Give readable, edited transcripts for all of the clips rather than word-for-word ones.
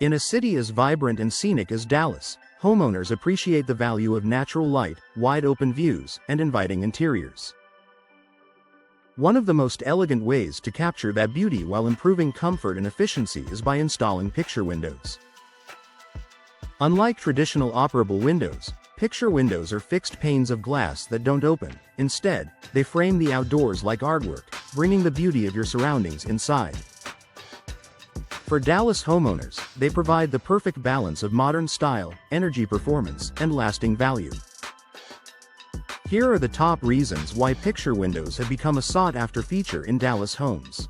In a city as vibrant and scenic as Dallas, homeowners appreciate the value of natural light, wide open views, and inviting interiors. One of the most elegant ways to capture that beauty while improving comfort and efficiency is by installing picture windows. Unlike traditional operable windows, picture windows are fixed panes of glass that don't open. Instead, they frame the outdoors like artwork, bringing the beauty of your surroundings inside. For Dallas homeowners, they provide the perfect balance of modern style, energy performance, and lasting value. Here are the top reasons why picture windows have become a sought-after feature in Dallas homes.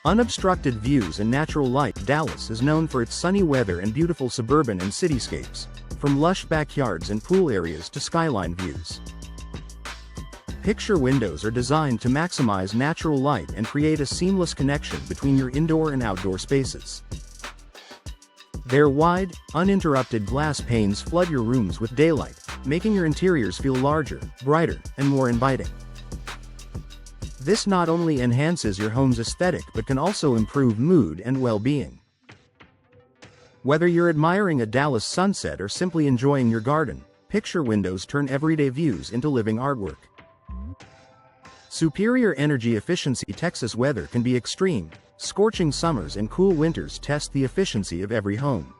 Unobstructed views and natural light. Dallas is known for its sunny weather and beautiful suburban and cityscapes, from lush backyards and pool areas to skyline views. Picture windows are designed to maximize natural light and create a seamless connection between your indoor and outdoor spaces. Their wide, uninterrupted glass panes flood your rooms with daylight, making your interiors feel larger, brighter, and more inviting. This not only enhances your home's aesthetic but can also improve mood and well-being. Whether you're admiring a Dallas sunset or simply enjoying your garden, picture windows turn everyday views into living artwork. Superior energy efficiency. Texas weather can be extreme. Scorching summers and cool winters test the efficiency of every home.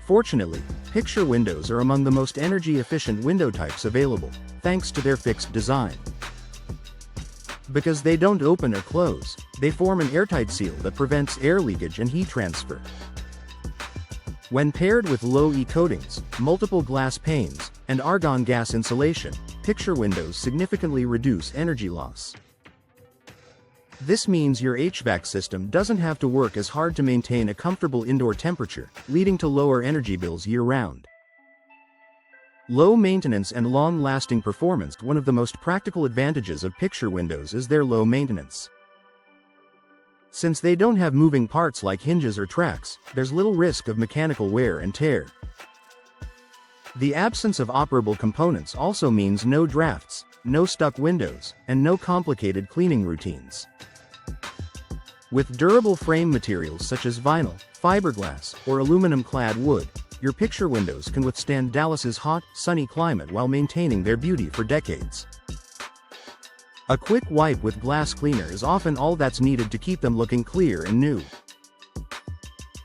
Fortunately, picture windows are among the most energy-efficient window types available, thanks to their fixed design. Because they don't open or close, they form an airtight seal that prevents air leakage and heat transfer. When paired with low-E coatings, multiple glass panes, and argon gas insulation, picture windows significantly reduce energy loss. This means your HVAC system doesn't have to work as hard to maintain a comfortable indoor temperature, leading to lower energy bills year-round. Low maintenance and long-lasting performance. One of the most practical advantages of picture windows is their low maintenance. Since they don't have moving parts like hinges or tracks, there's little risk of mechanical wear and tear. The absence of operable components also means no drafts, no stuck windows, and no complicated cleaning routines. With durable frame materials such as vinyl, fiberglass, or aluminum-clad wood, your picture windows can withstand Dallas's hot, sunny climate while maintaining their beauty for decades. A quick wipe with glass cleaner is often all that's needed to keep them looking clear and new.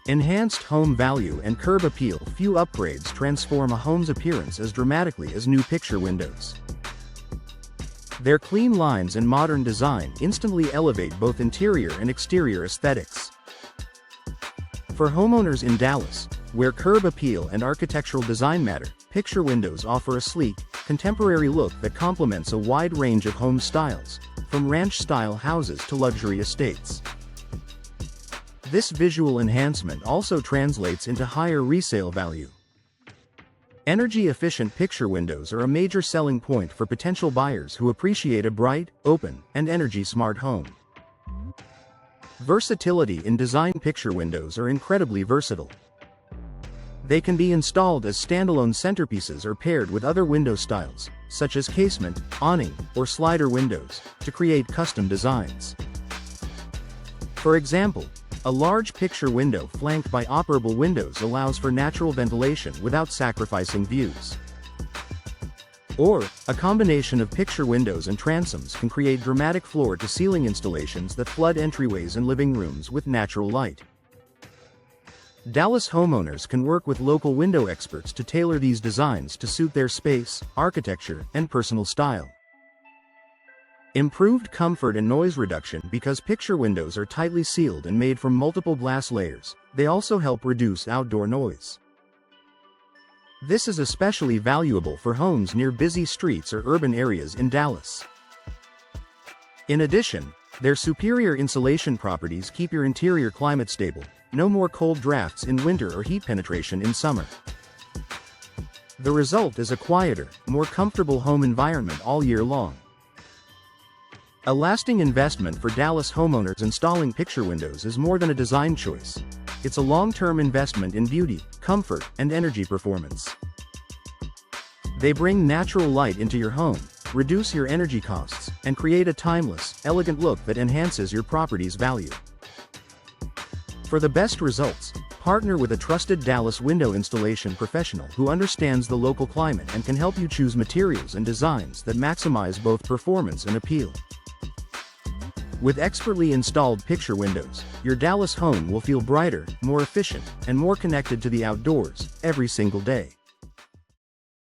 Enhanced home value and curb appeal. Few upgrades transform a home's appearance as dramatically as new picture windows. Their clean lines and modern design instantly elevate both interior and exterior aesthetics. For homeowners in Dallas, where curb appeal and architectural design matter, picture windows offer a sleek, contemporary look that complements a wide range of home styles, from ranch-style houses to luxury estates. This visual enhancement also translates into higher resale value. Energy-efficient picture windows are a major selling point for potential buyers who appreciate a bright, open, and energy-smart home. Versatility in design. Picture windows are incredibly versatile. They can be installed as standalone centerpieces or paired with other window styles, such as casement, awning, or slider windows, to create custom designs. For example, a large picture window flanked by operable windows allows for natural ventilation without sacrificing views. Or, a combination of picture windows and transoms can create dramatic floor-to-ceiling installations that flood entryways and living rooms with natural light. Dallas homeowners can work with local window experts to tailor these designs to suit their space, architecture, and personal style. Improved comfort and noise reduction. Because picture windows are tightly sealed and made from multiple glass layers, they also help reduce outdoor noise. This is especially valuable for homes near busy streets or urban areas in Dallas. In addition, their superior insulation properties keep your interior climate stable. No more cold drafts in winter or heat penetration in summer. The result is a quieter, more comfortable home environment all year long. A lasting investment for Dallas homeowners. Installing picture windows is more than a design choice. It's a long-term investment in beauty, comfort, and energy performance. They bring natural light into your home, reduce your energy costs, and create a timeless, elegant look that enhances your property's value. For the best results, partner with a trusted Dallas window installation professional who understands the local climate and can help you choose materials and designs that maximize both performance and appeal. With expertly installed picture windows, your Dallas home will feel brighter, more efficient, and more connected to the outdoors every single day.